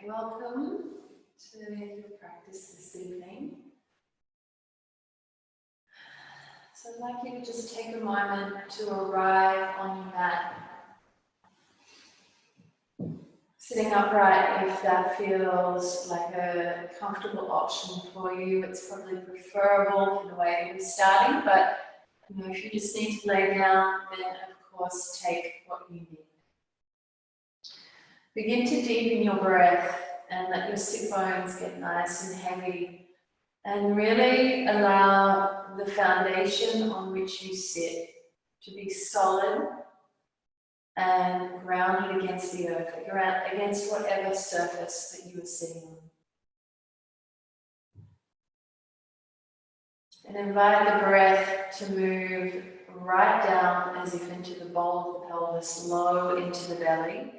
Welcome to your practice this evening. So I'd like you to just take a moment to arrive on your mat. Sitting upright, if that feels like a comfortable option for you, it's probably preferable in the way you're starting, but if you just need to lay down, then of course take what you need. Begin to deepen your breath and let your sit bones get nice and heavy, and really allow the foundation on which you sit to be solid and grounded against the earth, against whatever surface that you are sitting on. And invite the breath to move right down as if into the bowl of the pelvis, low into the belly.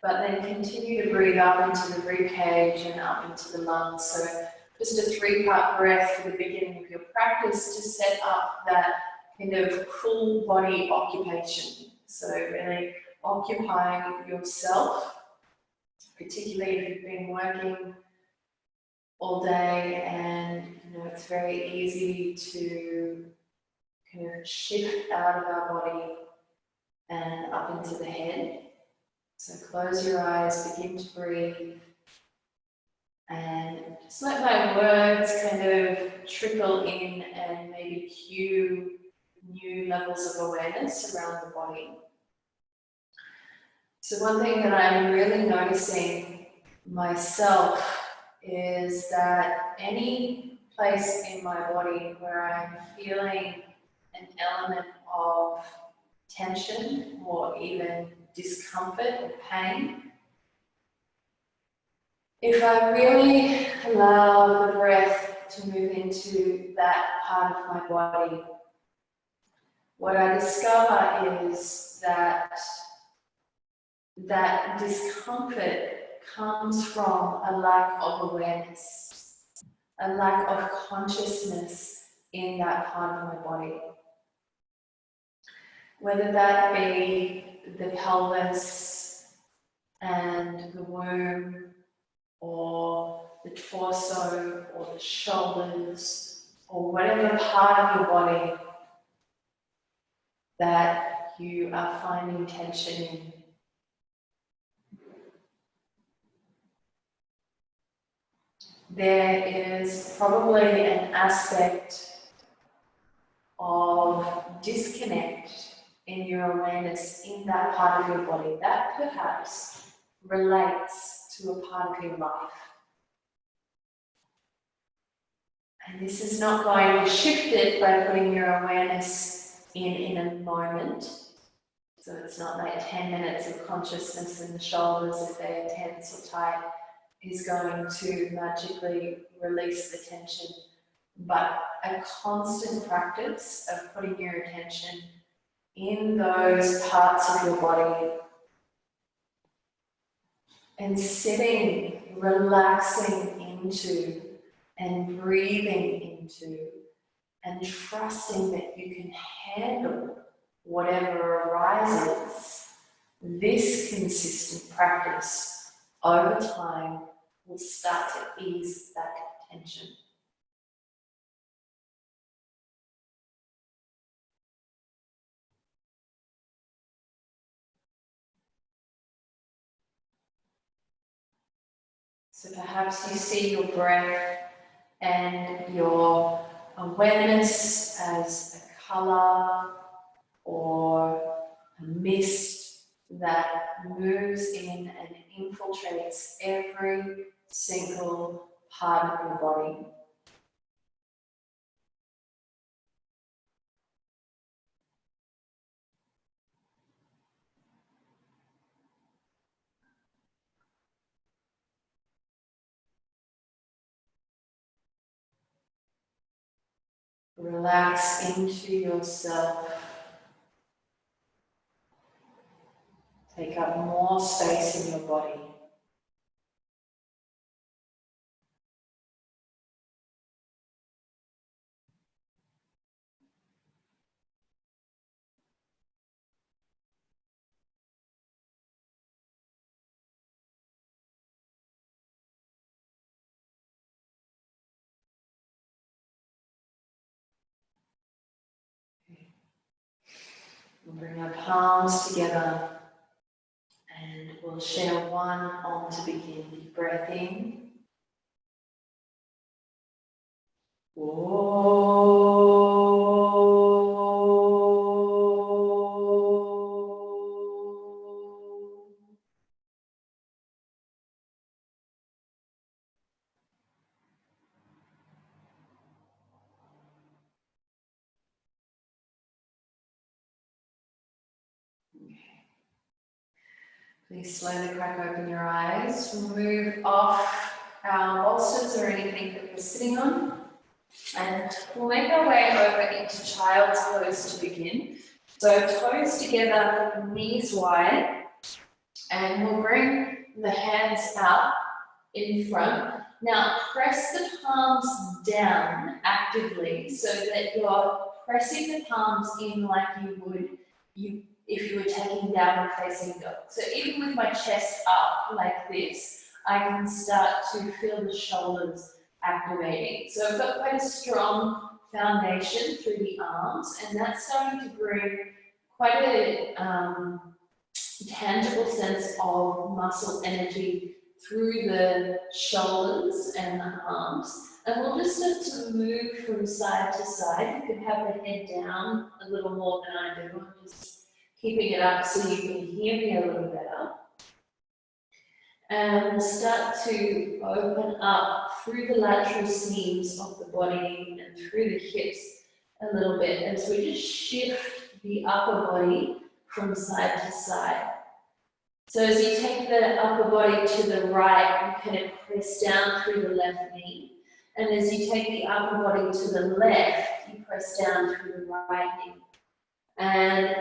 But then continue to breathe up into the rib cage and up into the lungs. So just a 3-part breath for the beginning of your practice to set up that kind of full body occupation. So really occupying yourself, particularly if you've been working all day and it's very easy to kind of shift out of our body and up into the head. So close your eyes, begin to breathe, and just let my words kind of trickle in and maybe cue new levels of awareness around the body. So one thing that I'm really noticing myself is that any place in my body where I'm feeling an element of tension or even discomfort or pain, if I really allow the breath to move into that part of my body, what I discover is that that discomfort comes from a lack of awareness, a lack of consciousness in that part of my body. Whether that be the pelvis and the womb, or the torso, or the shoulders, or whatever part of your body that you are finding tension in. There is probably an aspect of disconnect in your awareness in that part of your body that perhaps relates to a part of your life. And this is not going to shift it by putting your awareness in a moment. So it's not like 10 minutes of consciousness in the shoulders if they are tense or tight is going to magically release the tension, but a constant practice of putting your attention in those parts of your body and sitting, relaxing into and breathing into and trusting that you can handle whatever arises. This consistent practice over time will start to ease that tension. So perhaps you see your breath and your awareness as a color or a mist that moves in and infiltrates every single part of your body. Relax into yourself. Take up more space in your body. We'll bring our palms together and we'll share one on to begin. Deep breath in. Please slowly crack open your eyes. We'll move off our bolsters or anything that we're sitting on. And we'll make our way over into child's pose to begin. So toes together, knees wide. And we'll bring the hands out in front. Now press the palms down actively so that you're pressing the palms in like you would if you were taking downward facing dog. So even with my chest up like this, I can start to feel the shoulders activating. So I've got quite a strong foundation through the arms, and that's starting to bring quite a tangible sense of muscle energy through the shoulders and the arms. And we'll just start to move from side to side. You can have the head down a little more than I do. I'm just keeping it up so you can hear me a little better. And we'll start to open up through the lateral seams of the body and through the hips a little bit as we just shift the upper body from side to side. So as you take the upper body to the right, you kind of press down through the left knee. And as you take the upper body to the left, you press down through the right knee. And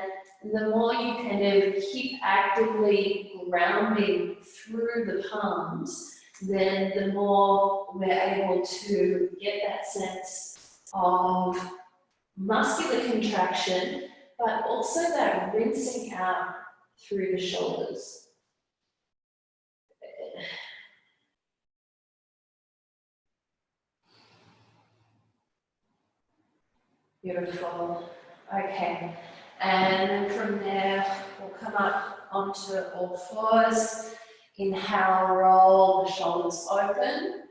the more you kind of keep actively grounding through the palms, then the more we're able to get that sense of muscular contraction, but also that rinsing out through the shoulders. Beautiful. Okay. And from there, we'll come up onto all fours. Inhale, roll the shoulders open.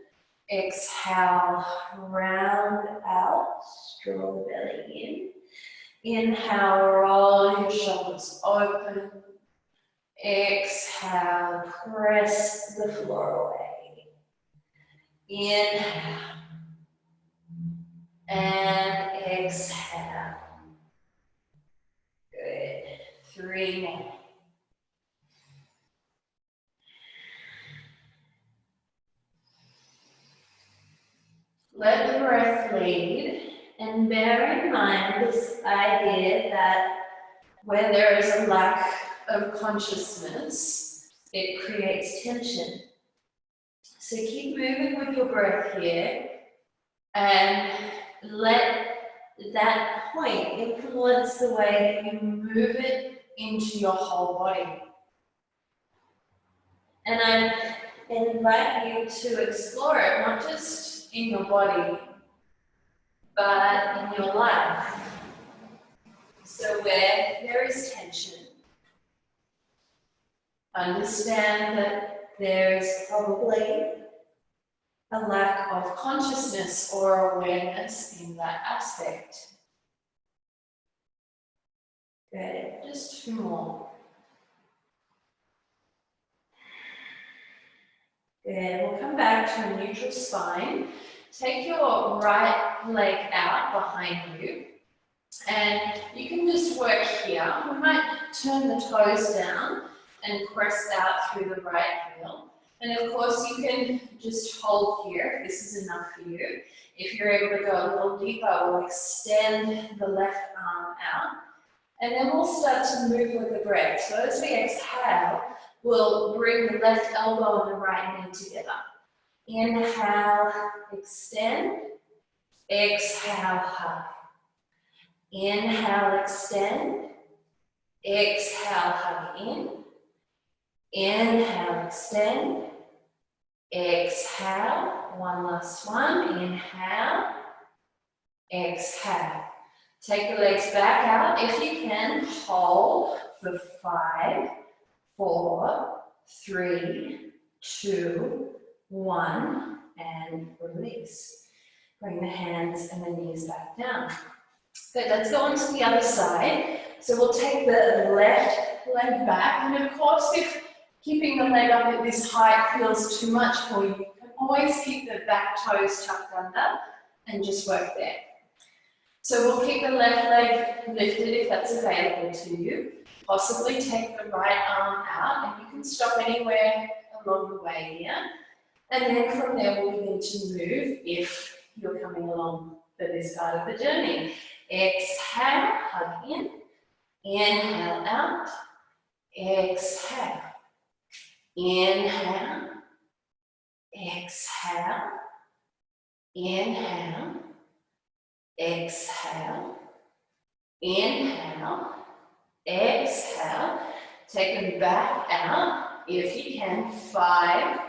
Exhale, round out, draw the belly in. Inhale, roll your shoulders open. Exhale, press the floor away. Inhale. And exhale. Good. 3 more. Let the breath lead, and bear in mind this idea that where there is a lack of consciousness, it creates tension. So keep moving with your breath here, and let that point influence the way that you move it into your whole body. And I invite you to explore it, not just in your body, but in your life. So where there is tension, understand that there is probably a lack of consciousness or awareness in that aspect. Good, just 2 more. Good, we'll come back to a neutral spine. Take your right leg out behind you, and you can just work here. We might turn the toes down and press out through the right heel. And of course, you can just hold here if this is enough for you. If you're able to go a little deeper, we'll extend the left arm out. And then we'll start to move with the breath. So as we exhale, we'll bring the left elbow and the right knee together. Inhale, extend. Exhale, hug. Inhale, extend. Exhale, hug in. Inhale, extend. Exhale. One last one. Inhale. Exhale. Take the legs back out. If you can, hold for 5, 4, 3, 2, 1, and release. Bring the hands and the knees back down. Good, let's go on to the other side. So we'll take the left leg back, and of course if keeping the leg up at this height feels too much for you, you can always keep the back toes tucked under and just work there. So we'll keep the left leg lifted if that's available to you. Possibly take the right arm out, and you can stop anywhere along the way here. And then from there we'll begin to move if you're coming along for this part of the journey. Exhale, hug in. Inhale out. Exhale. Inhale. Exhale. Inhale. Exhale. Inhale. Exhale. Take them back out if you can. 5,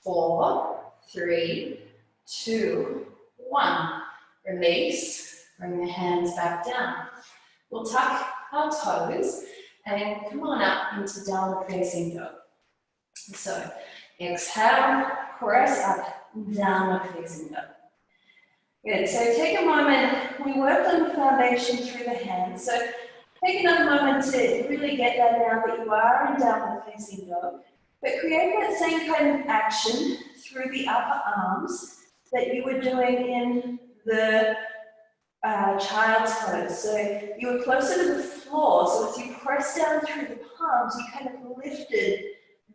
4, 3, 2, 1. Release. Bring the hands back down. We'll tuck our toes and come on up into downward facing dog. So exhale, press up, downward facing dog. Good, so take a moment. We worked on the foundation through the hands. So take another moment to really get that now that you are in downward facing dog. But create that same kind of action through the upper arms that you were doing in the child's pose. So you were closer to the floor, so as you press down through the palms, you kind of lifted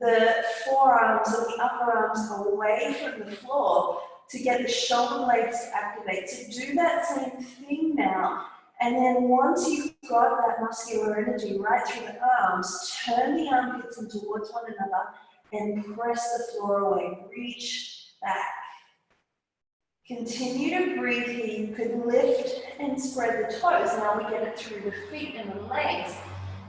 the forearms or the upper arms away from the floor to get the shoulder blades to activate. So do that same thing now, and then once you've got that muscular energy right through the arms, turn the armpits in towards one another and press the floor away. Reach back. Continue to breathe here. You could lift and spread the toes. Now we get it through the feet and the legs.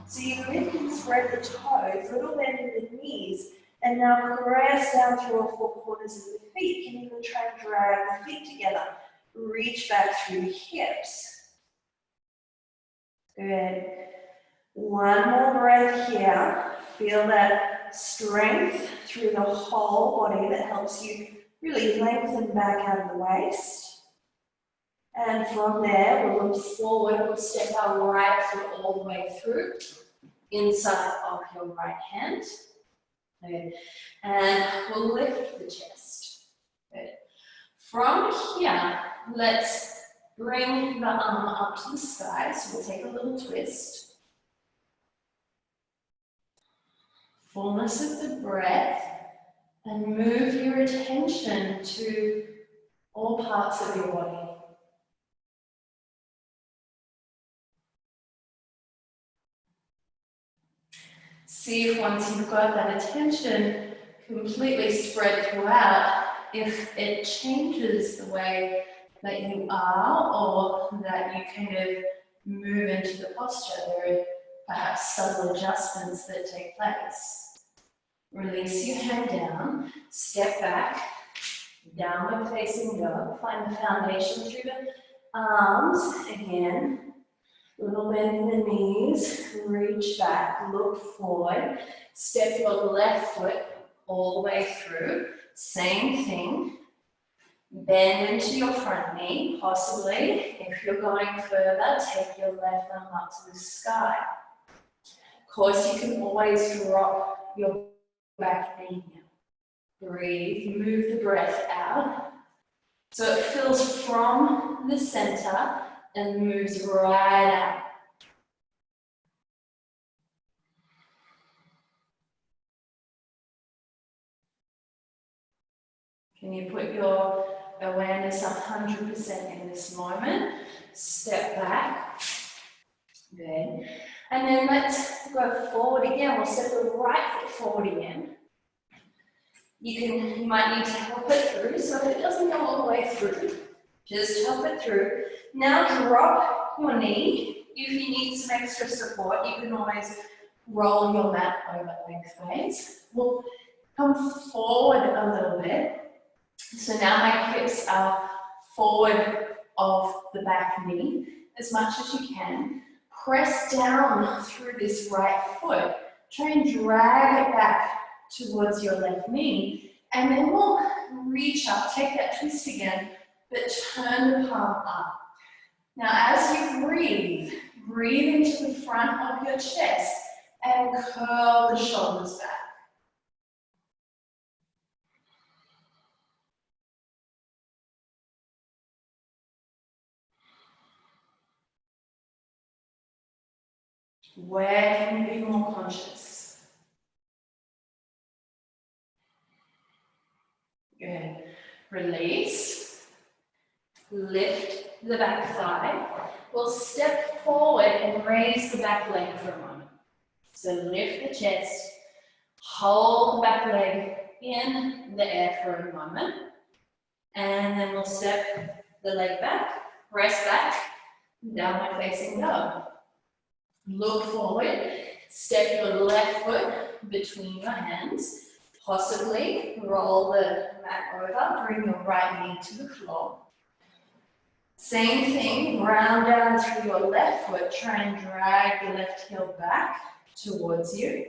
So you lift and spread the toes, little bend in the knees, and now press down through all 4 corners of the feet. You can even try and drag the feet together. Reach back through the hips. Good. One more breath here. Feel that strength through the whole body that helps you really lengthen back out of the waist. And from there, we'll look forward. We'll step our right foot all the way through, inside of your right hand. Good. And we'll lift the chest. Good. From here, let's bring the arm up to the sky. So we'll take a little twist. Fullness of the breath. And move your attention to all parts of your body. See if once you've got that attention completely spread throughout, if it changes the way that you are or that you kind of move into the posture. There are perhaps subtle adjustments that take place. Release your hand down, step back, downward facing dog. Find the foundation through the arms. Again, little bend in the knees, reach back, look forward. Step your left foot all the way through. Same thing. Bend into your front knee, possibly. If you're going further, take your left arm up to the sky. Of course, you can always drop your back knee now. Breathe, move the breath out. So it fills from the center and moves right out. Can you put your awareness 100% in this moment? Step back. Good. And then let's go forward again. We'll step the right foot forward again. You might need to help it through. So if it doesn't go all the way through, just help it through. Now drop your knee. If you need some extra support, you can always roll your mat over lengthways. We'll come forward a little bit. So now my hips are forward of the back knee. as much as you can. Press down through this right foot. Try and drag it back towards your left knee. And then we'll reach up, take that twist again, but turn the palm up. Now as you breathe, breathe into the front of your chest and curl the shoulders back. Where can you be more conscious? Good. Release. Lift the back thigh. We'll step forward and raise the back leg for a moment. So lift the chest, hold the back leg in the air for a moment, and then we'll step the leg back, press back, downward facing dog. Look forward, step your left foot between your hands, possibly roll the mat over, bring your right knee to the floor. Same thing, round down through your left foot, try and drag the left heel back towards you.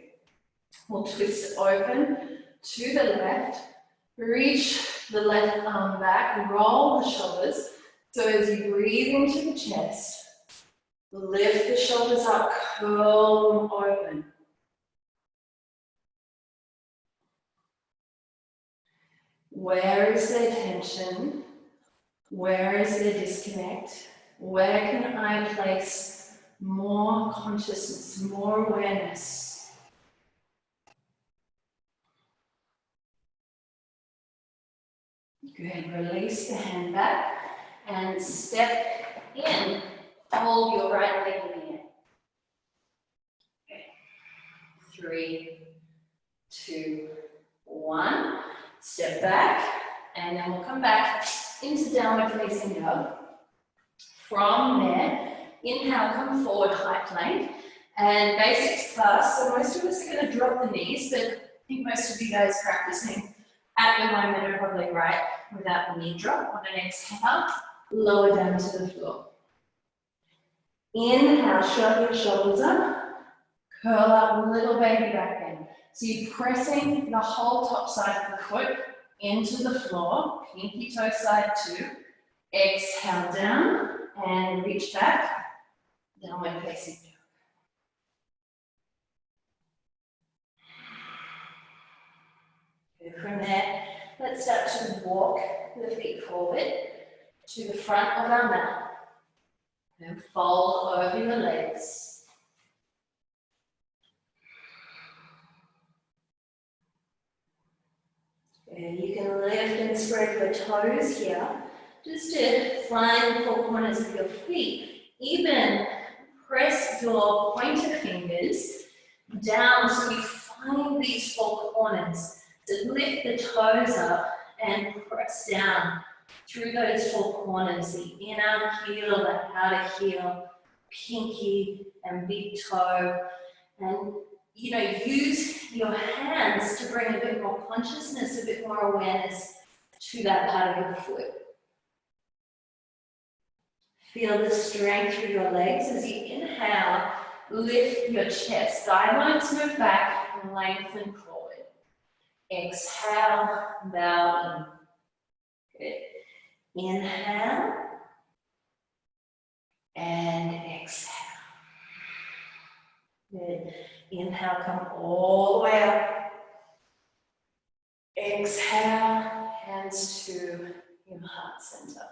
We'll twist open to the left, reach the left arm back, roll the shoulders. So as you breathe into the chest, lift the shoulders up, curl them open. Where is the tension? Where is the disconnect? Where can I place more consciousness, more awareness? Good, release the hand back and step in. Hold your right leg in the air. Okay. 3, 2, 1. Step back, and then we'll come back into downward facing dog. From there, inhale, come forward, high plank. And basics class, so most of us are going to drop the knees, but I think most of you guys practicing at the moment are probably right without the knee drop. On an exhale, lower down to the floor. Inhale, shrug your shoulders up, curl up, little baby back bend. So you're pressing the whole top side of the foot into the floor, pinky toe side 2. Exhale down and reach back, downward facing dog. Good. From there, let's start to walk the feet forward to the front of our mat. And fold over your legs. And you can lift and spread your toes here, just to find the 4 corners of your feet. Even press your pointer fingers down so you find these 4 corners. So lift the toes up and press down through those 4 corners, the inner heel, the outer heel, pinky and big toe. And use your hands to bring a bit more consciousness, a bit more awareness to that part of your foot. Feel the strength through your legs as you inhale, lift your chest. Thigh bones move back and lengthen forward. Exhale, bow in. Good. Inhale and exhale. Good. Inhale, come all the way up. Exhale, hands to your heart center.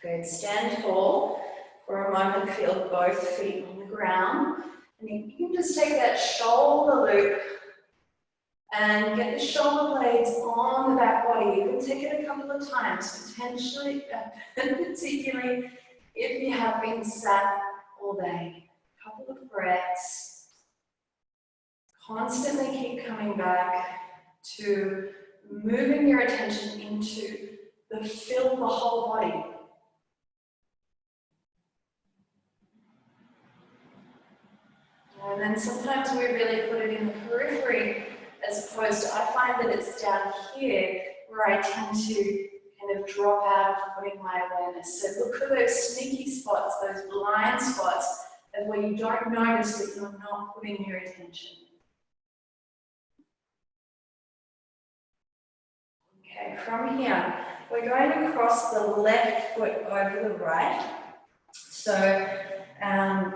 Good. Stand tall for a moment. Feel both feet on the ground. And you can just take that shoulder loop and get the shoulder blades on the back body. You can take it a couple of times, particularly if you have been sat all day. A couple of breaths. Constantly keep coming back to moving your attention into fill the whole body. And then sometimes we really put it in the periphery as opposed to, I find that it's down here where I tend to kind kind of drop out of putting my awareness. So look for those sneaky spots, those blind spots, and where you don't notice that you're not putting your attention. Okay, from here, we're going to cross the left foot over the right. So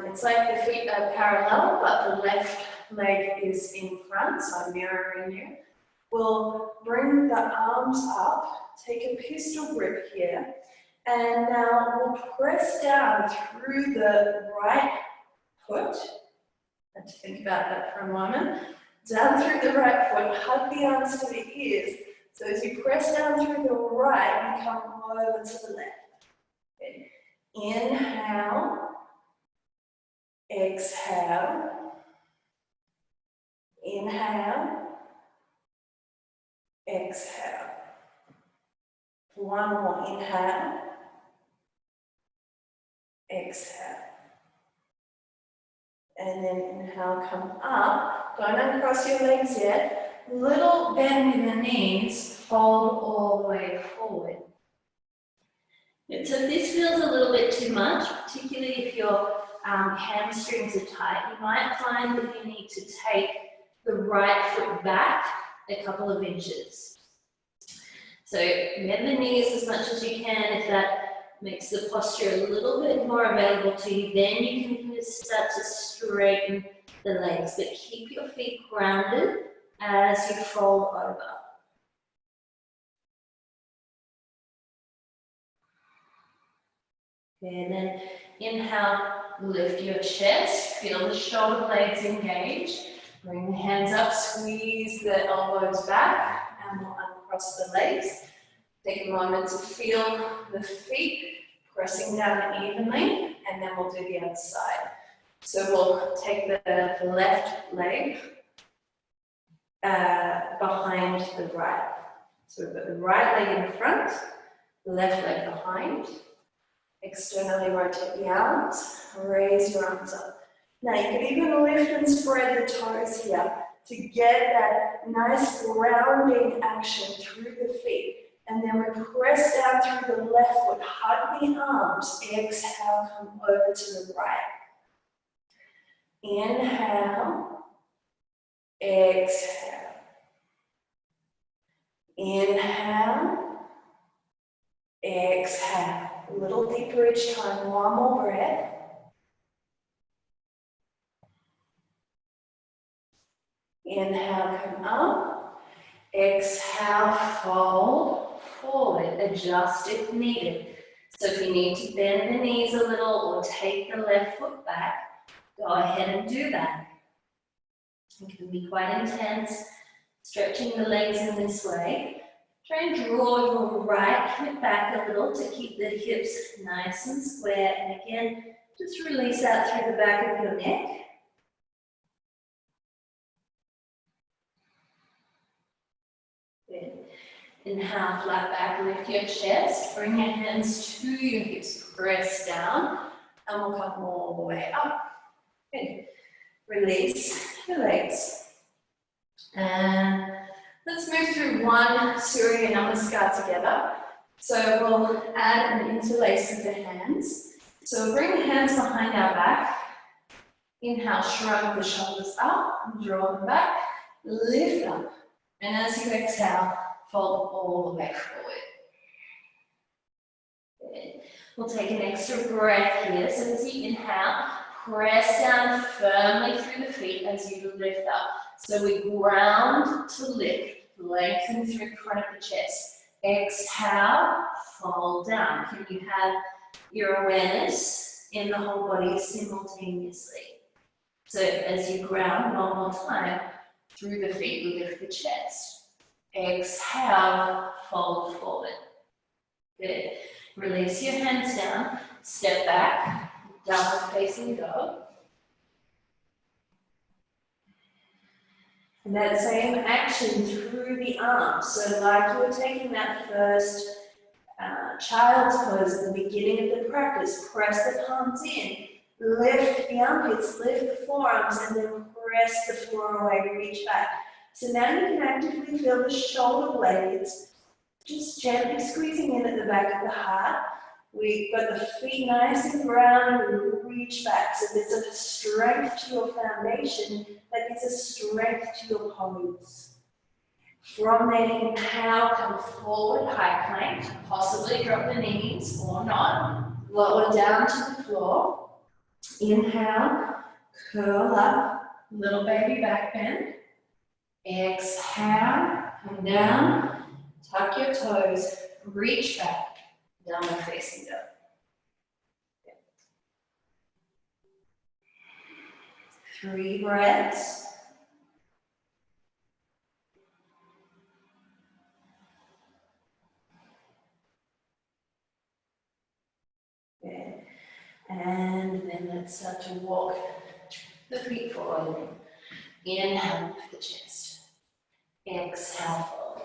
it's like the feet are parallel, but the left leg is in front, so I'm mirroring you. We'll bring the arms up, take a pistol grip here, and now we'll press down through the right foot. I have to think about that for a moment. Down through the right foot, hug the arms to the ears. So as you press down through the right, you come over to the left. Okay. Inhale, exhale, inhale, exhale. One more, inhale, exhale. And then inhale, come up. Don't uncross your legs yet. Little bend in the knees, fold all the way forward. So if this feels a little bit too much, particularly if your hamstrings are tight, you might find that you need to take the right foot back a couple of inches. So bend the knees as much as you can. If that makes the posture a little bit more available to you, then you can start to straighten the legs, but keep your feet grounded as you fold over. Okay, and then inhale, lift your chest, feel the shoulder blades engage. Bring the hands up, squeeze the elbows back, and we'll uncross the legs. Take a moment to feel the feet pressing down evenly, and then we'll do the other side. So we'll take the left leg behind the right. So we've got the right leg in front, the left leg behind. Externally rotate the arms, raise your arms up. Now you can even lift and spread the toes here to get that nice grounding action through the feet. And then we press down through the left foot, hug the arms, exhale, come over to the right. Inhale, exhale. Inhale, exhale. A little deeper each time, one more breath. Inhale, come up. Exhale, fold forward, adjust if needed. So if you need to bend the knees a little or take the left foot back, go ahead and do that. It can be quite intense, stretching the legs in this way. Try and draw your right hip back a little to keep the hips nice and square. And again, just release out through the back of your neck. Good. Inhale, flat back, lift your chest. Bring your hands to your hips, press down, and we'll come all the way up. Good. Release your legs. And let's move through one Surya Namaskar together. So we'll add an interlace of the hands. So bring the hands behind our back. Inhale, shrug the shoulders up, draw them back, lift up. And as you exhale, fold all the way forward. Good. We'll take an extra breath here. So as you inhale, press down firmly through the feet as you lift up. So we ground to lift, lengthen through the front of the chest. Exhale, fold down. Can you have your awareness in the whole body simultaneously? So as you ground one more time, through the feet, lift the chest. Exhale, fold forward. Good. Release your hands down, step back, downward facing dog. And that same action through the arms. So like you were taking that first child's pose at the beginning of the practice, press the palms in, lift the armpits, lift the forearms, and then press the floor away, reach back. So now you can actively feel the shoulder blades Just gently squeezing in at the back of the heart. We've got the feet nice and round, we reach back. So there's a strength to your foundation that gives a strength to your pose. From there, inhale, come forward, high plank, possibly drop the knees or not. Lower down to the floor. Inhale, curl up, little baby back bend. Exhale, come down, tuck your toes, reach back, downward facing dog. 3 breaths. Good. And then let's start to walk the feet forward. Inhale, lift the chest. Exhale, fold.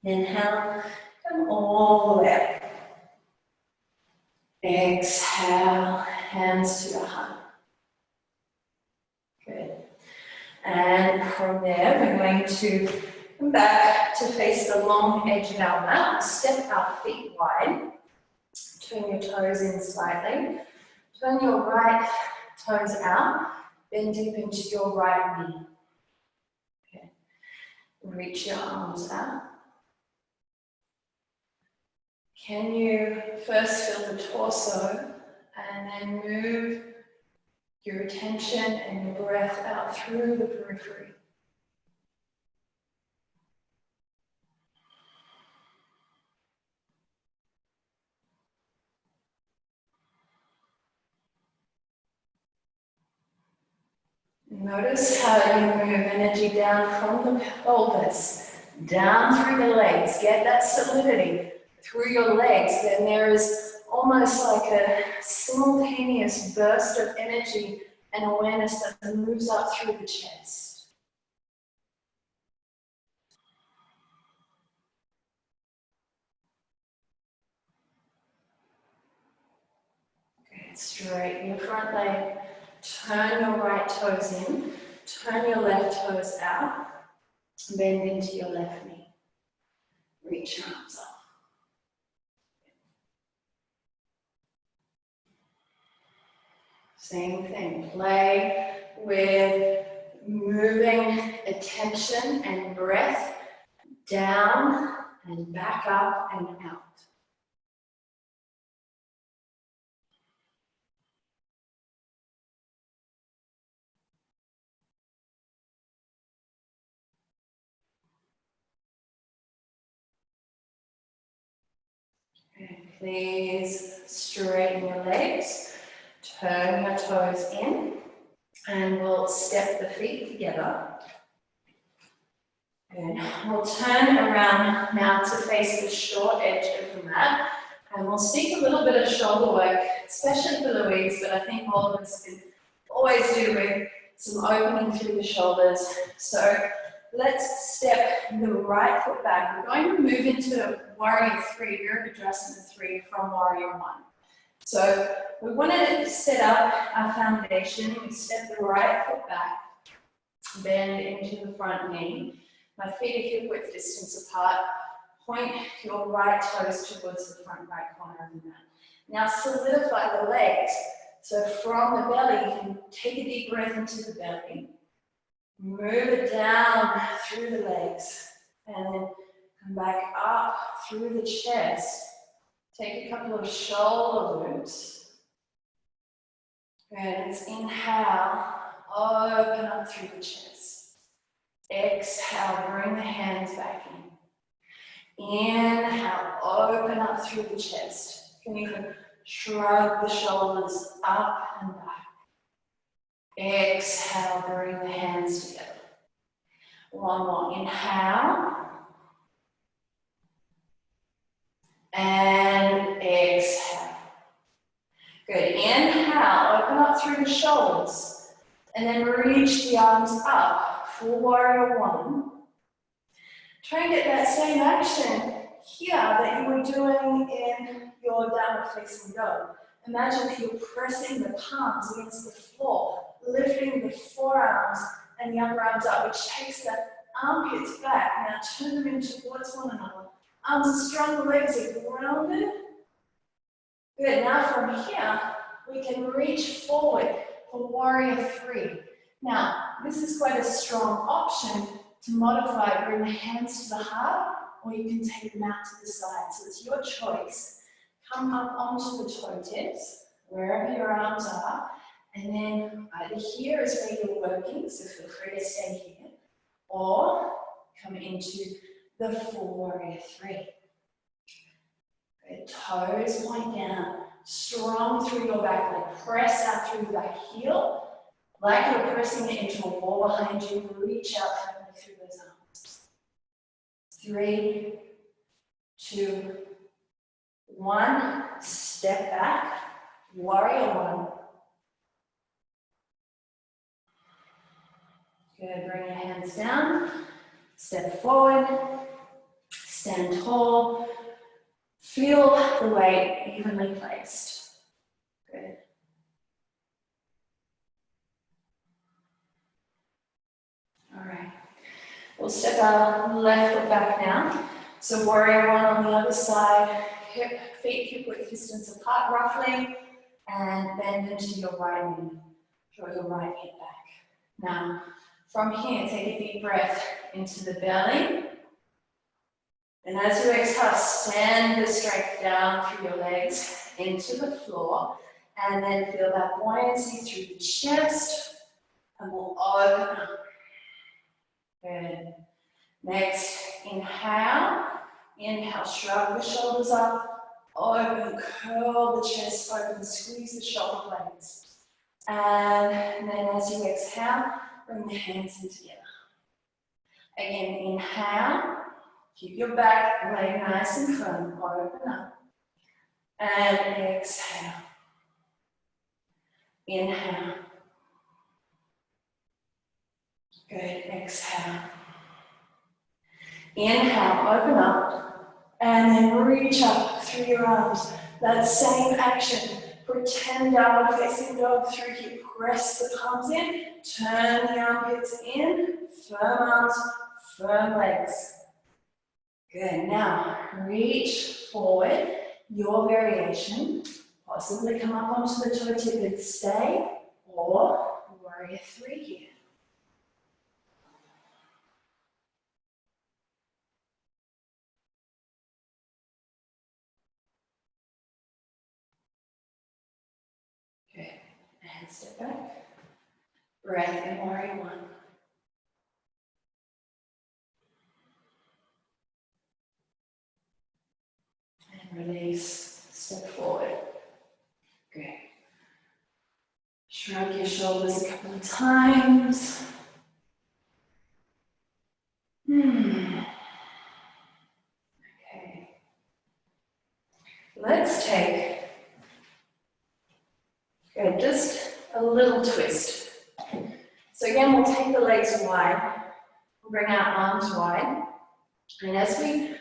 Inhale, come all the way up. Exhale, hands to your heart. Good. And from there, we're going to come back to face the long edge of our mat. Step our feet wide. Turn your toes in slightly. Turn your right toes out. Bend deep into your right knee. Okay. Reach your arms out. Can you first feel the torso and then move your attention and your breath out through the periphery? Notice how you move energy down from the pelvis, down through the legs. Get that solidity through your legs. Then there is almost like a simultaneous burst of energy and awareness that moves up through the chest. Good. Straighten your front leg. Turn your right toes in, turn your left toes out, bend into your left knee. Reach your arms up. Same thing, play with moving attention and breath down and back up and out. Okay, please straighten your legs, turn your toes in, and we'll step the feet together. Good. We'll turn around now to face the short edge of the mat, and we'll seek a little bit of shoulder work, especially for Louise, but I think all of us can always do with some opening through the shoulders. So let's step the right foot back. We're going to move into Warrior 3, Virabhadrasana 3 from Warrior 1. So we want to set up our foundation. We step the right foot back, bend into the front knee. My feet are hip width distance apart. Point your right toes towards the front right corner of the mat. Now solidify the legs. So from the belly, you can take a deep breath into the belly. Move it down through the legs. And then come back up through the chest. Take a couple of shoulder loops. Good. Let's inhale. Open up through the chest. Exhale, bring the hands back in. Inhale, open up through the chest. You can even shrug the shoulders up and back. Exhale, bring the hands together. One more, inhale. And exhale. Good, inhale, open up through the shoulders. And then reach the arms up. For Warrior 1. Try and get that same action here that you were doing in your downward facing dog. Imagine that you're pressing the palms against the floor, lifting the forearms and the underarms up, which takes that armpits back. Now turn them in towards one another. Arms are strong, legs are grounded. Good, now from here, we can reach forward for warrior three. Now, this is quite a strong option to modify, bring the hands to the heart, or you can take them out to the side. So it's your choice. Come up onto the toe tips, wherever your arms are, and then either here is where you're working, so feel free to stay here, or come into the full warrior three. Good, toes point down, strong through your back leg, press out through your back heel, like you're pressing it into a wall behind you, reach out firmly through those arms. 3, 2, 1, step back, warrior one. Good, bring your hands down, step forward, stand tall, feel the weight evenly placed. Good. All right, we'll step our left foot back now. So warrior one on the other side, feet hip width distance apart roughly, and bend into your right knee. Draw your right hip back. Now, from here, take a deep breath into the belly. And as you exhale, send the strength down through your legs into the floor. And then feel that buoyancy through the chest. And we'll open up. Good. Next, inhale. Inhale, shrug the shoulders up. Open, curl the chest open, squeeze the shoulder blades. And then as you exhale, bring the hands in together. Again, inhale. Keep your back leg nice and firm. Open up. And exhale. Inhale. Good. Exhale. Inhale. Open up. And then reach up through your arms. That same action. Pretend downward facing dog through here. Press the palms in. Turn the armpits in. Firm arms. Firm legs. Good, now reach forward, your variation, possibly come up onto the toe tip and stay, or warrior three here. Good, and step back, breath in warrior one. Release, step forward. Good. Shrug your shoulders a couple of times. Okay. Let's take, good, just a little twist. So again, we'll take the legs wide, we'll bring our arms wide, and as we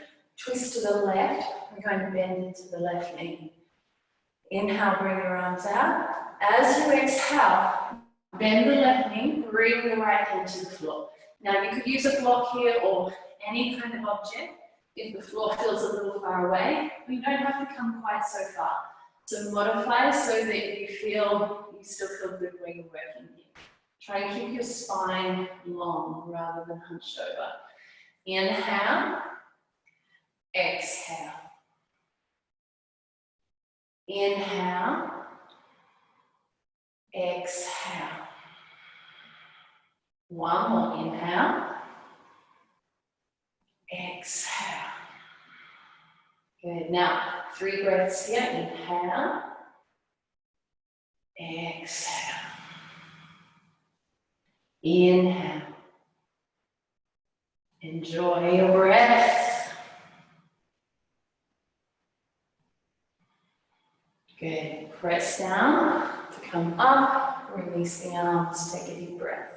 twist to the left, we're going to bend into the left knee. Inhale, bring your arms out. As you exhale, bend the left knee, bring the right hand to the floor. Now you could use a block here or any kind of object. If the floor feels a little far away, we don't have to come quite so far. So modify so that you still feel good where you're working here. Try and keep your spine long rather than hunched over. Inhale, exhale. Inhale, exhale. One more inhale, exhale. Good, now 3 breaths here, inhale, exhale. Inhale. Enjoy your breath. Good. Press down to come up. Release the arms. Take a deep breath.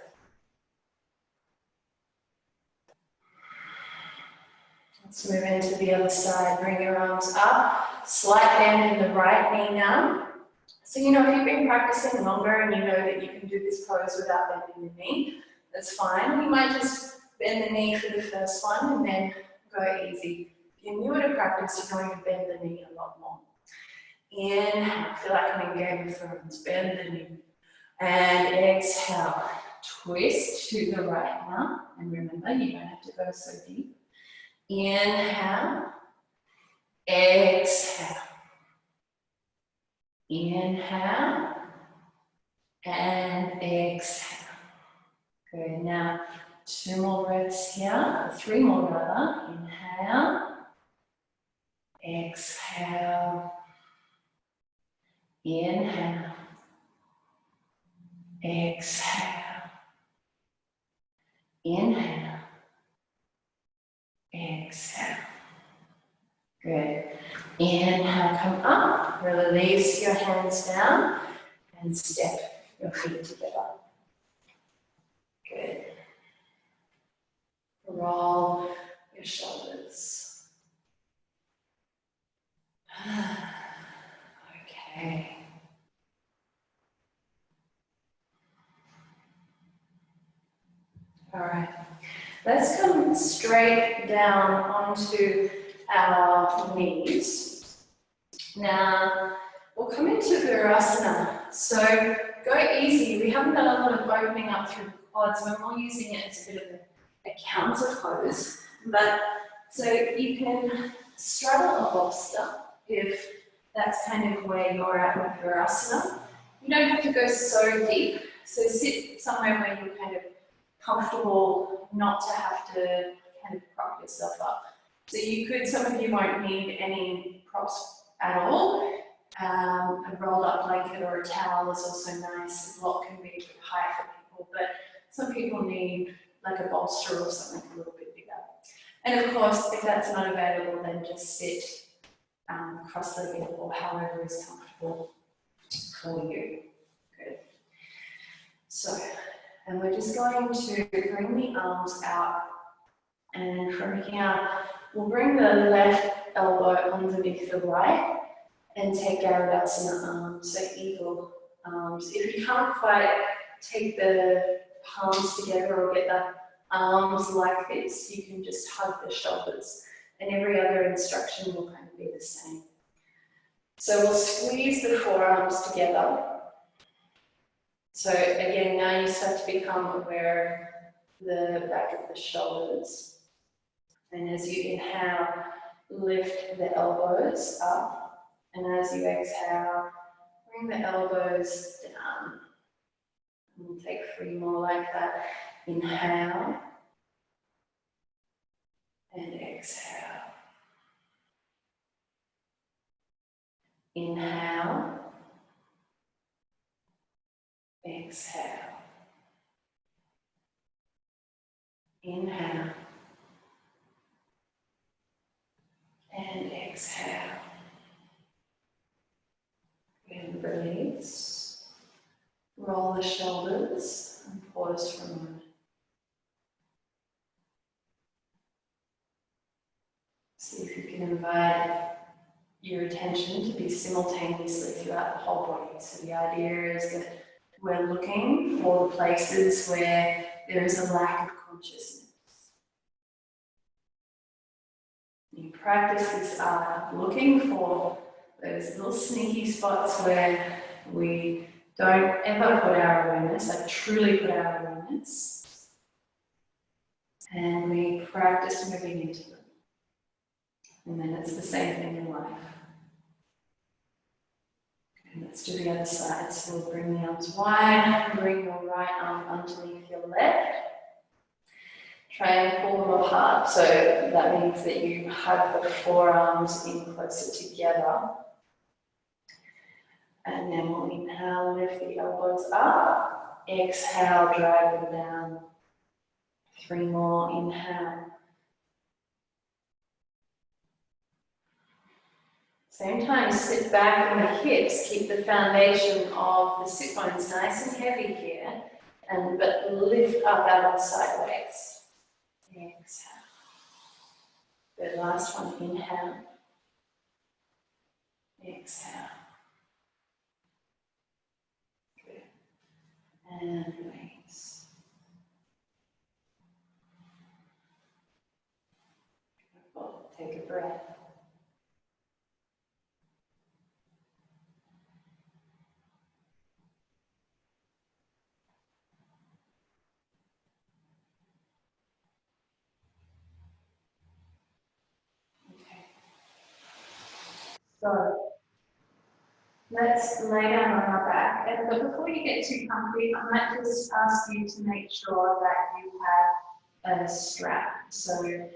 Let's move into the other side. Bring your arms up. Slight bend in the right knee now. So, if you've been practicing longer and you know that you can do this pose without bending your knee, that's fine. You might just bend the knee for the first one and then go easy. If you're newer to practice, you're going to bend the knee a lot more. Inhale, I feel like I'm in Game of Thrones, bend the knee. And exhale, twist to the right now. And remember, you don't have to go so deep. Inhale, exhale. Inhale and exhale. Good. Now, 2 more breaths here, 3 more rather. Inhale, exhale, inhale, exhale, inhale, exhale. Good. Inhale, come up, release your hands down and step your feet together. Good. Roll your shoulders. Okay. All right. Let's come straight down onto our knees. Now, we'll come into Virasana. So go easy. We haven't done a lot of opening up through the quads. We're more using it as a bit of a counter pose. But so you can straddle a bolster if that's kind of where you're at with Virasana. You don't have to go so deep. So sit somewhere where you're kind of comfortable not to have to kind of prop yourself up. So you could, some of you won't need any props at all. A rolled up blanket or a towel is also nice. A block can be a bit high for people, but some people need like a bolster or something a little bit bigger. And of course, if that's not available, then just sit cross-legged or however is comfortable for you. Good. So, and we're just going to bring the arms out, and from here, we'll bring the left elbow underneath the right and take Garudasana arms, so eagle arms. If you can't quite take the palms together or get the arms like this, you can just hug the shoulders, and every other instruction will kind of be the same. So we'll squeeze the forearms together. So again, now you start to become aware of the back of the shoulders. And as you inhale, lift the elbows up. And as you exhale, bring the elbows down. And we'll take 3 more like that. Inhale. And exhale. Inhale. Exhale. Inhale. And exhale. And release. Roll the shoulders and pause for a moment. See if you can invite your attention to be simultaneously throughout the whole body. So the idea is that we're looking for the places where there is a lack of consciousness. You practice this art of looking for those little sneaky spots where we don't ever put our awareness, like truly put our awareness, and we practice moving into them. And then it's the same thing in life. Okay, let's do the other side. So we'll bring the arms wide, bring your right arm underneath your left. Try and pull them apart. So that means that you hug the forearms in closer together. And then we'll inhale, lift the elbows up. Exhale, drag them down. 3 more, inhale. Same time, sit back on the hips, keep the foundation of the sit bones nice and heavy here, but lift up out of the side legs. Exhale. Good, last one, inhale. Exhale. Good. And release. Take a breath. Okay. So let's lay down on our back. But before you get too comfy, I might just ask you to make sure that you have a strap. So you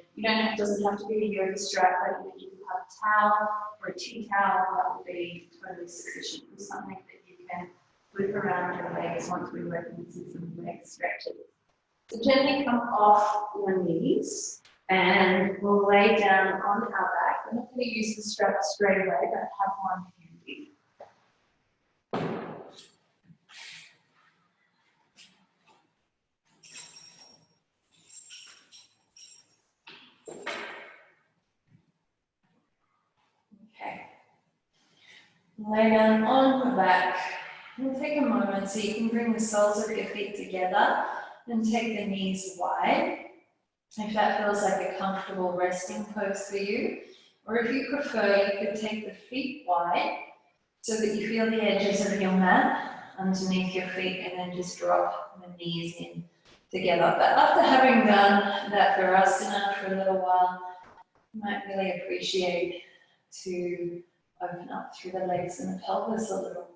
doesn't have to be a yoga strap, but if you have a towel or a tea towel, that would be totally sufficient for something that you can whip around your legs once we work into some leg stretches. So gently come off your knees and we'll lay down on our back. We're not going to use the strap straight away, but have one handy. Okay. Lay down on the back. And take a moment so you can bring the soles of your feet together and take the knees wide. If that feels like a comfortable resting pose for you, or if you prefer, you could take the feet wide so that you feel the edges of your mat underneath your feet and then just drop the knees in together. But after having done that Virasana for a little while, you might really appreciate to open up through the legs and the pelvis a little.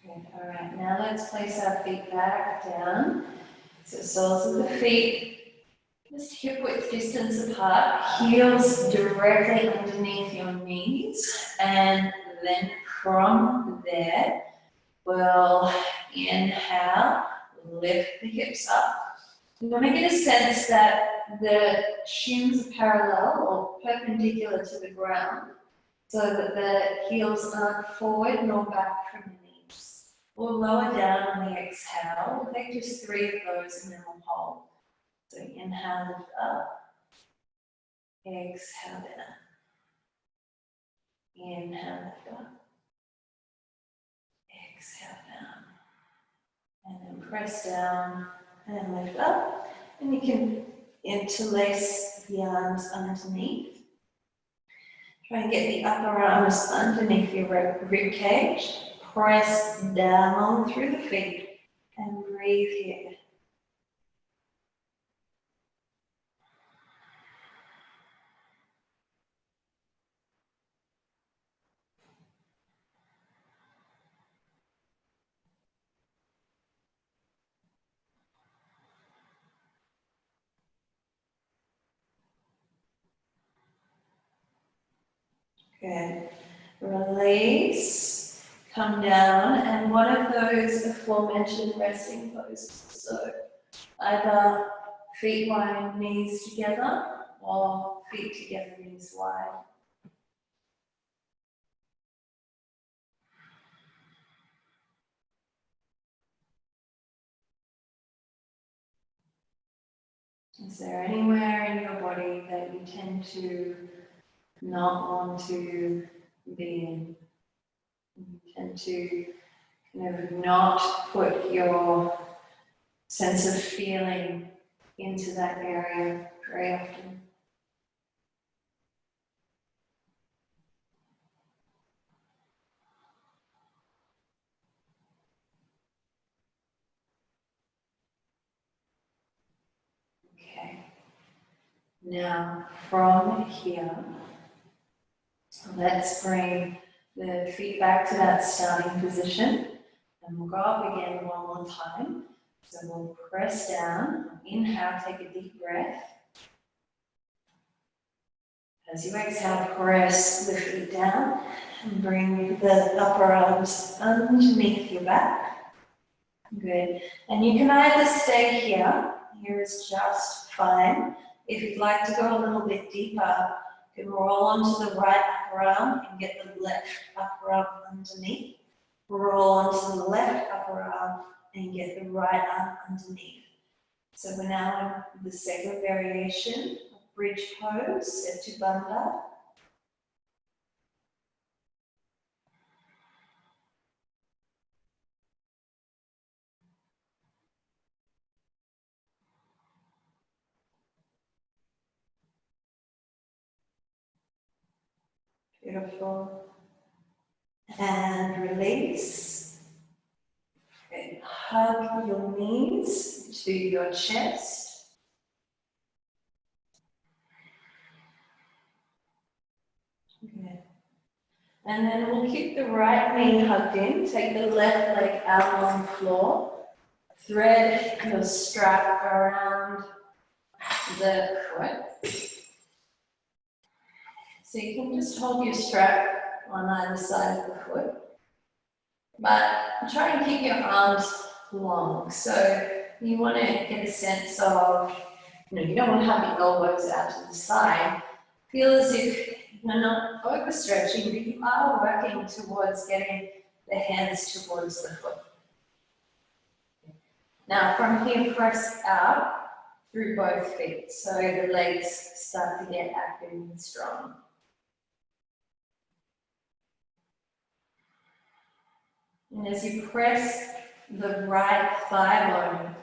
Good. All right, now let's place our feet back down. So soles of the feet just hip width distance apart, heels directly underneath your knees, and then from there, we'll inhale, lift the hips up. You want to get a sense that the shins are parallel or perpendicular to the ground, so that the heels aren't forward nor back from the knees. We'll lower down on the exhale. We'll take just 3 of those and then we'll hold. So inhale, lift up. Exhale down. Inhale, lift up. Exhale down. And then press down and lift up. And you can interlace the arms underneath. Try and get the upper arms underneath your rib cage. Press down through the feet and breathe here. Good. Release, come down, and one of those aforementioned resting poses. So either feet wide, knees together, or feet together, knees wide. Is there anywhere in your body that you tend to not want to be in? You tend to kind of not put your sense of feeling into that area very often. Okay. Now, from here, let's bring the feet back to that starting position. And we'll go up again one more time. So we'll press down. Inhale, take a deep breath. As you exhale, press the feet down and bring the upper arms underneath your back. Good. And you can either stay here. Here is just fine. If you'd like to go a little bit deeper, you can roll onto the right upper arm and get the left upper arm underneath. Roll onto the left upper arm and get the right arm underneath. So we're now in the second variation of bridge pose, Setu Bandha. Beautiful. And release. Okay. Hug your knees to your chest. Okay. And then we'll keep the right knee hugged in. Take the left leg out on the floor. Thread your strap around the foot. So you can just hold your strap on either side of the foot. But try and keep your arms long. So you want to get a sense of, you don't want to have your elbows out to the side. Feel as if you're not overstretching, but you are working towards getting the hands towards the foot. Now from here, press out through both feet. So the legs start to get active and strong. And as you press the right thigh bone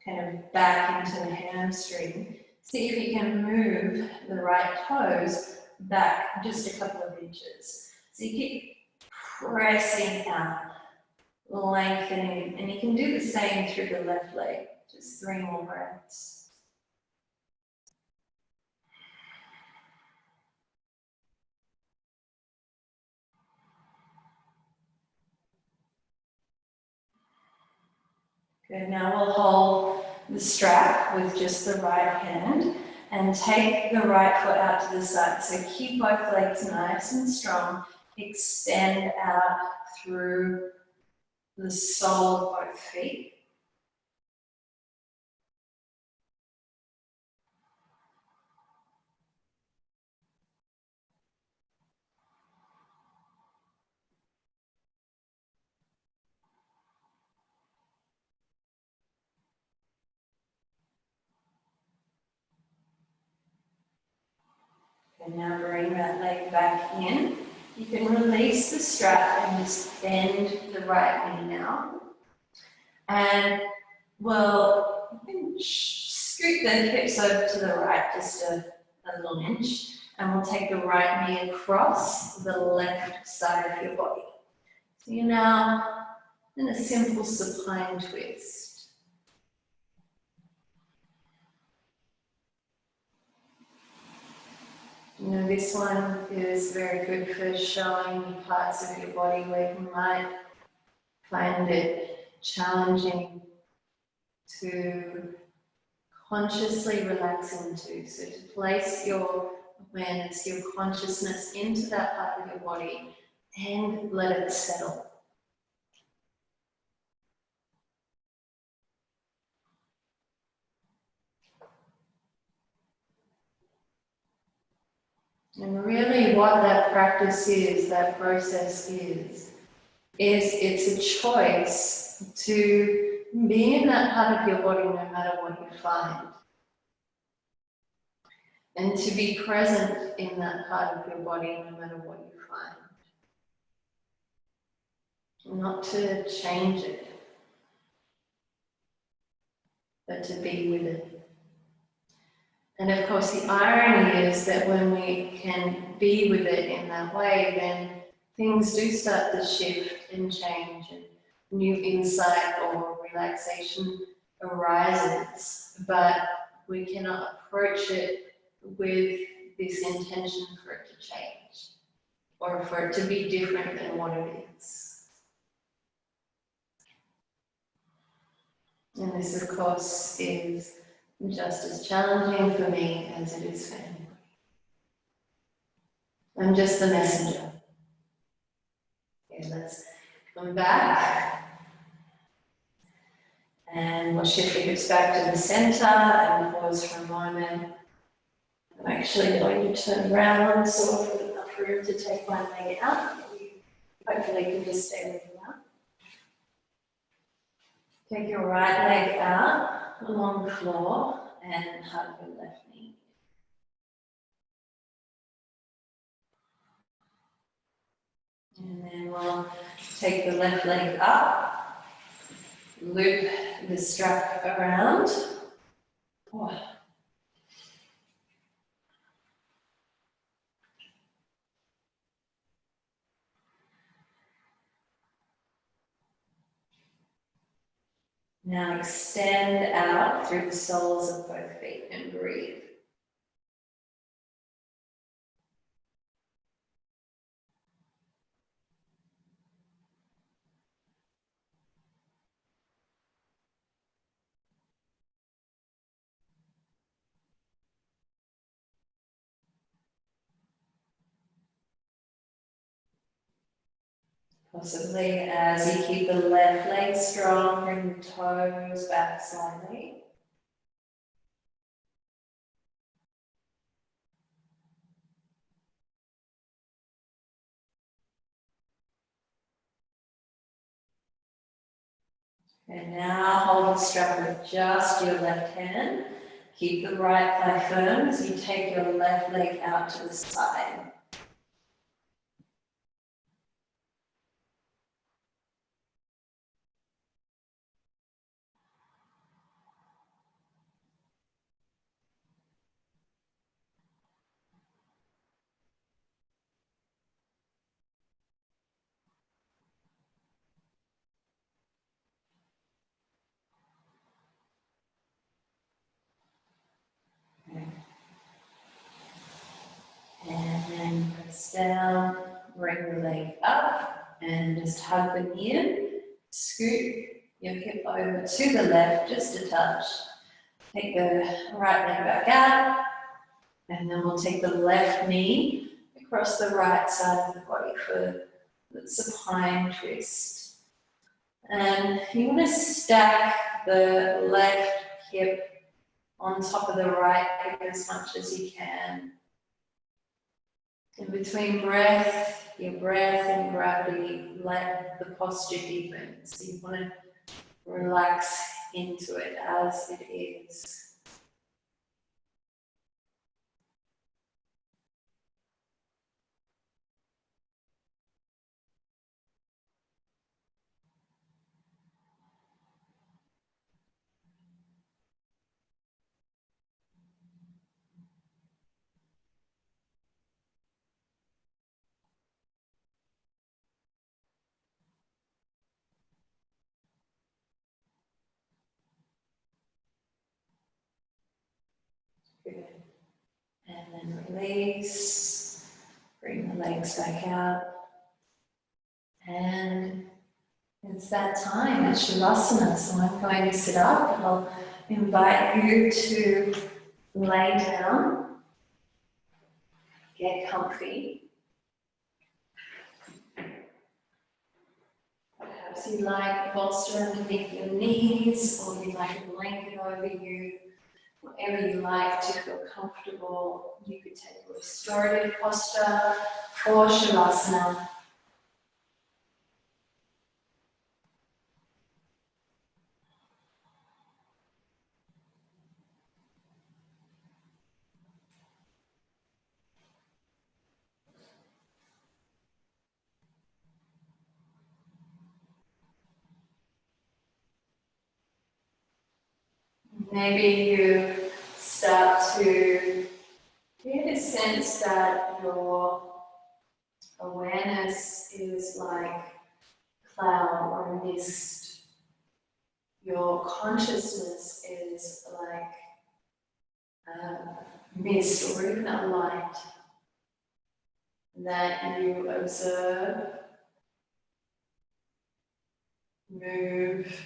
kind of back into the hamstring, see if you can move the right toes back just a couple of inches. So you keep pressing out, lengthening, and you can do the same through the left leg. Just 3 more breaths. Good, now we'll hold the strap with just the right hand and take the right foot out to the side. So keep both legs nice and strong. Extend out through the sole of both feet. And now bring that leg back in. You can release the strap and just bend the right knee now. And we'll scoot the hips over to the right just a little inch. And we'll take the right knee across the left side of your body. So you're now in a simple supine twist. This one is very good for showing parts of your body where you might find it challenging to consciously relax into. So to place your awareness, your consciousness into that part of your body and let it settle. And really what that practice is, that process is it's a choice to be in that part of your body no matter what you find. And to be present in that part of your body no matter what you find. Not to change it, but to be with it. And of course the irony is that when we can be with it in that way, then things do start to shift and change and new insight or relaxation arises, but we cannot approach it with this intention for it to change or for it to be different than what it is. And this, of course, is just as challenging for me as it is for anybody. I'm just the messenger. Okay, let's come back. And we'll shift the hips back to the center and pause for a moment. I'm actually going to turn around so I've got enough room to take my leg out. Hopefully you can just stay where you are. Take your right leg out along the floor and hug your left knee. And then we'll take the left leg up, loop the strap around. Oh. Now extend out through the soles of both feet and breathe. Possibly as you keep the left leg strong, bring the toes back slightly. And now hold the strap with just your left hand. Keep the right thigh firm as you take your left leg out to the side. And then press down, bring the leg up, and just hug the knee in. Scoot your hip over to the left, just a touch. Take the right leg back out, and then we'll take the left knee across the right side of the body for the supine twist. And you want to stack the left hip on top of the right hip as much as you can. In between your breath and gravity, let the posture deepen. So you want to relax into it as it is. Good. And then release. Bring the legs back out. And it's that time at Shavasana. So I'm going to sit up. I'll invite you to lay down. Get comfy. Perhaps you like bolster underneath your knees, or you like a blanket over you. Whatever you like to feel comfortable. You could take a restorative posture or Shavasana. Maybe you start to get a sense that your awareness is like cloud or mist. Your consciousness is like mist or even a light that you observe, move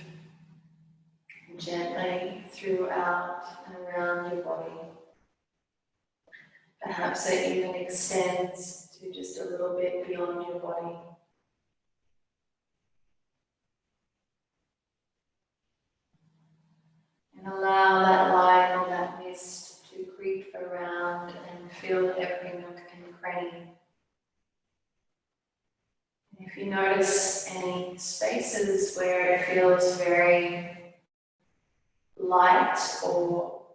gently throughout and around your body. Perhaps it even extends to just a little bit beyond your body. And allow that light or that mist to creep around and fill every nook and cranny. And if you notice any spaces where it feels very light or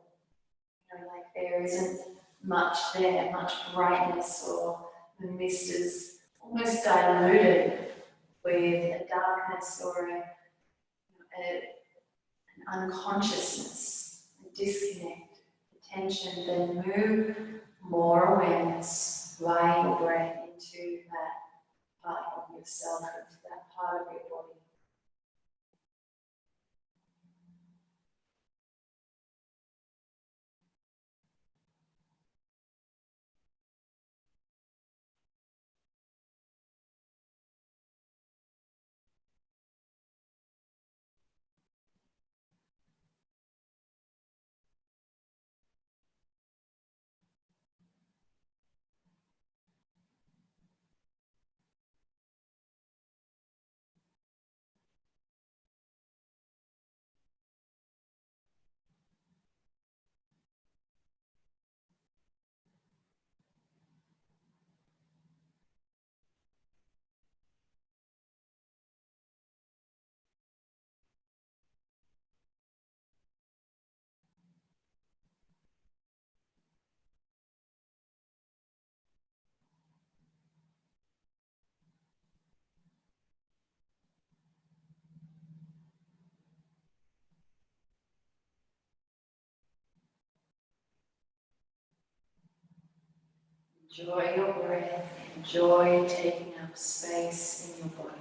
like there isn't much there, much brightness, or the mist is almost diluted with a darkness or an unconsciousness, a disconnect, attention, then move more awareness via your breath into that part of yourself, into that part of your body. Enjoy your breath, enjoy taking up space in your body.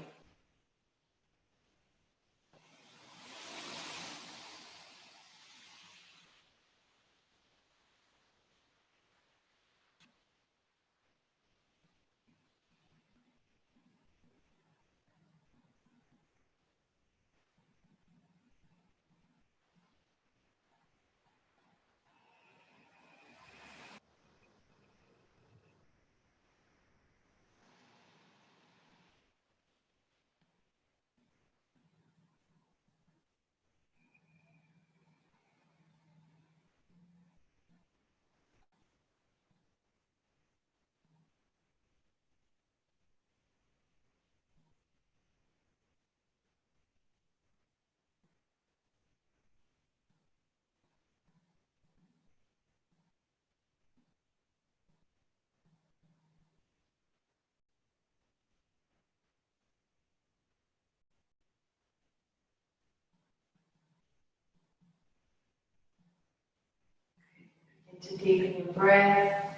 Begin to deepen your breath.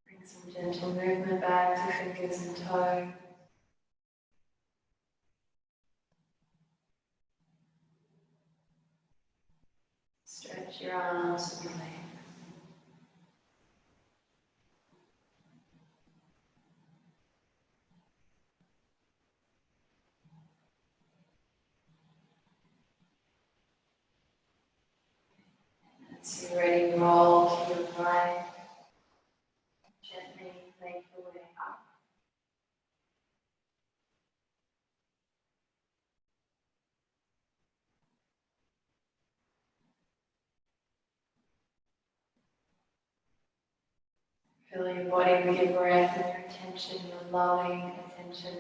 Bring some gentle movement back to fingers and toes. Stretch your arms and your legs. As you're ready, roll to your right. Gently make your way up. Fill your body with your breath and your attention, your loving attention.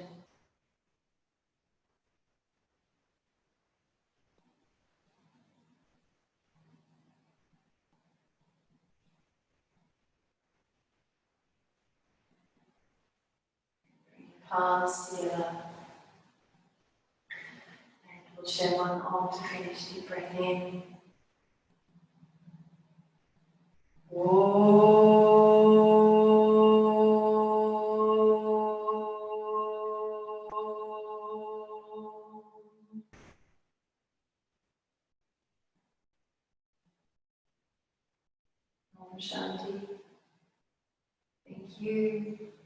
Bring your palms together. And we'll share one arm to finish. Deep breath in. Om Shanti. Thank you.